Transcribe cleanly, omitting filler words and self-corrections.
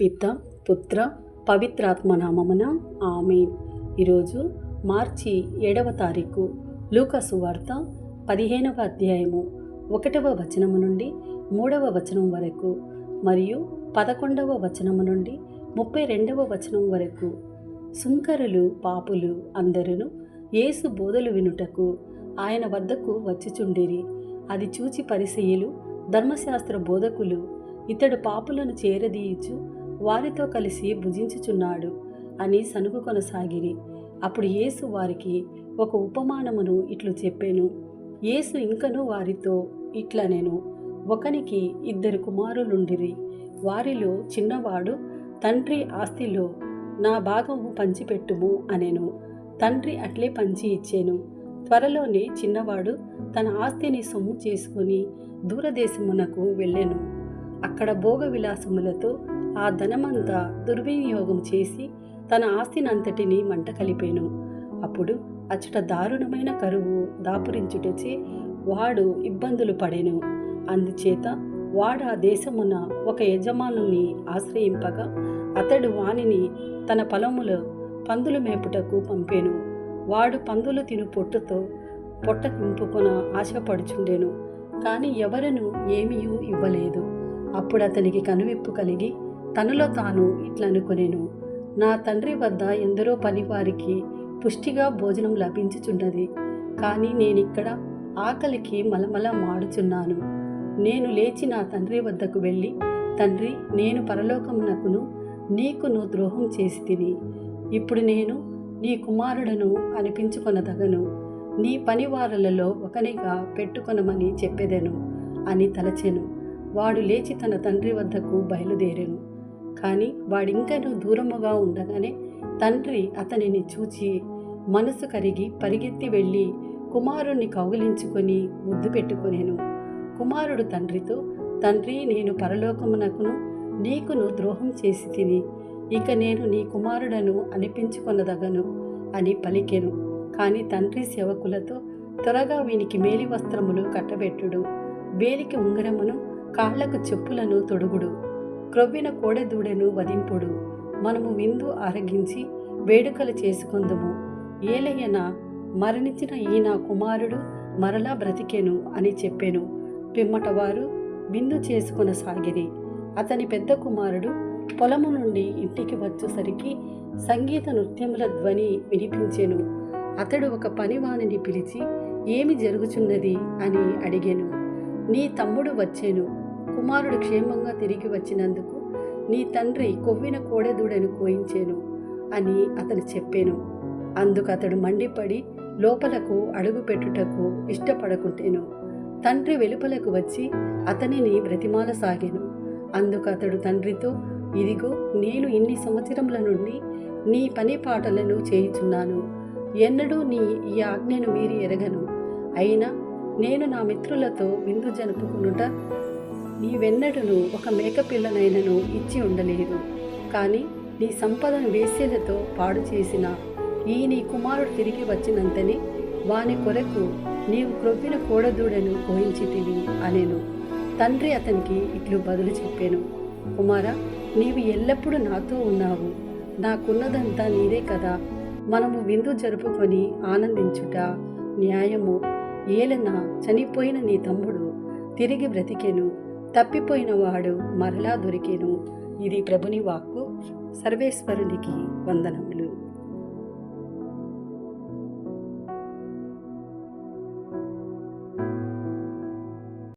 పిత పుత్ర పవిత్రాత్మ నామమున ఆమేన్. ఈరోజు మార్చి 7వ తారీఖు. లూకా సువార్త 15వ అధ్యాయము 1వ వచనము నుండి 3వ వచనం వరకు మరియు 11వ వచనము నుండి 32వ వచనం వరకు. సుంకరులు పాపులు అందరును యేసు బోధలు వినుటకు ఆయన వద్దకు వచ్చిచుండిరి. అది చూచి పరిసయ్యులు ధర్మశాస్త్ర బోధకులు ఇతడు పాపులను చేరదీయుచు వారితో కలిసి భుజించుచున్నాడు అని సనుగు కొనసాగిరి. అప్పుడు యేసు వారికి ఒక ఉపమానమును ఇట్లు చెప్పెను. యేసు ఇంకను వారితో ఇట్లనెను, ఒకనికి 2 కుమారులుండిరి. వారిలో చిన్నవాడు తండ్రి ఆస్తిలో నా భాగము పంచిపెట్టుము అనెను. తండ్రి అట్లే పంచి ఇచ్చెను. త్వరలోనే చిన్నవాడు తన ఆస్తిని సొమ్ము చేసుకుని దూరదేశమునకు వెళ్ళెను. అక్కడ భోగ విలాసములతో ఆ ధనమంతా దుర్వినియోగం చేసి తన ఆస్తినంతటిని మంట కలిపెను. అప్పుడు అచ్చట దారుణమైన కరువు దాపురించుటచే వాడు ఇబ్బందులు పడెను. అందుచేత వాడు ఆ దేశమున ఒక యజమానుని ఆశ్రయింపగా అతడు వానిని తన పొలములో పందులు మేపుటకు పంపెను. వాడు పందులు తిను పొట్టుతో పొట్ట నింపుకొన ఆశపడుచుండెను, కానీ ఎవరను ఏమీయూ ఇవ్వలేదు. అప్పుడు అతనికి కనువిప్పు కలిగి తనలో తాను ఇట్లనుకొనెను, నా తండ్రి వద్ద ఎందరో పనివారికి పుష్టిగా భోజనం లభించుచున్నది, కానీ నేనిక్కడ ఆకలికి మలమల మాడుచున్నాను. నేను లేచి నా తండ్రి వద్దకు వెళ్ళి, తండ్రి, నేను పరలోకమునకును నీకును ద్రోహం చేసి తిని ఇప్పుడు నేను నీ కుమారుడను అనిపించుకొనదగను. నీ పనివారలలో ఒకనిగా పెట్టుకొనమని చెప్పెదెను అని తలచెను. వాడు లేచి తన తండ్రి వద్దకు బయలుదేరెను. కానీ వాడింకనూ దూరముగా ఉండగానే తండ్రి అతనిని చూచి మనసు కరిగి పరిగెత్తి వెళ్ళి కుమారుణ్ణి కౌగిలించుకొని ముద్దు పెట్టుకొనెను. కుమారుడు తండ్రితో, తండ్రి, నేను పరలోకమునకును నీకును ద్రోహం చేసి తిని ఇక నేను నీ కుమారుడను అనిపించుకొనదగను అని పలికెను. కానీ తండ్రి సేవకులతో, త్వరగా వీనికి మేలి వస్త్రములు కట్టబెట్టుడు, వేలికి ఉంగరమును కాళ్లకు చెప్పులను తొడుగుడు, క్రొవ్విన కోడెదూడను వధింపుడు, మనము విందు ఆరగించి వేడుకలు చేసుకొందుము. ఏలయ్యన మరణించిన ఈ నా కుమారుడు మరలా బ్రతికెను అని చెప్పెను. పిమ్మట వారు విందు చేసుకొనసాగిరి. అతని పెద్ద కుమారుడు పొలము నుండి ఇంటికి వచ్చేసరికి సంగీత నృత్యముల ధ్వని వినిపించెను. అతడు ఒక పనివానిని పిలిచి, ఏమి జరుగుచున్నది అని అడిగెను. నీ తమ్ముడు వచ్చెను, కుమారుడు క్షేమంగా తిరిగి వచ్చినందుకు నీ తండ్రి కొవ్విన కోడెదూడను కోయించెను అని అతను చెప్పెను. అందుకు అతడు మండిపడి లోపలకు అడుగు పెట్టుటకు ఇష్టపడకుంటెను. తండ్రి వెలుపలకు వచ్చి అతనిని బ్రతిమాలసాగెను. అందుకు అతడు తండ్రితో, ఇదిగో, నేను ఇన్ని సంవత్సరముల నుండి నీ పని పాటలను చేయుచున్నాను, ఎన్నడూ నీ ఈ ఆజ్ఞను మీరి ఎరగను. అయినా నేను నా మిత్రులతో విందు జరుపుకునుట నీవెన్నడూ ఒక మేకపిల్లనైనను ఇచ్చి ఉండలేదు. కానీ నీ సంపదను వేశ్యలతో పాడు చేసిన ఈ నీ కుమారుడు తిరిగి వచ్చినంతని వాని కొరకు నీవు క్రొవ్విన కోడదూడను కోయించితివి అనెను. తండ్రి అతనికి ఇట్లు బదులు చెప్పెను, కుమారా, నీవు ఎల్లప్పుడూ నాతో ఉన్నావు, నాకున్నదంతా నీదే కదా. మనము విందు జరుపుకొని ఆనందించుట న్యాయము. ఏలన చనిపోయిన నీ తమ్ముడు తిరిగి బ్రతికెను, తప్పిపోయిన వాడు మరలా దొరికెను. ఇది ప్రభుని వాక్కు. సర్వేశ్వరునికి వందనములు.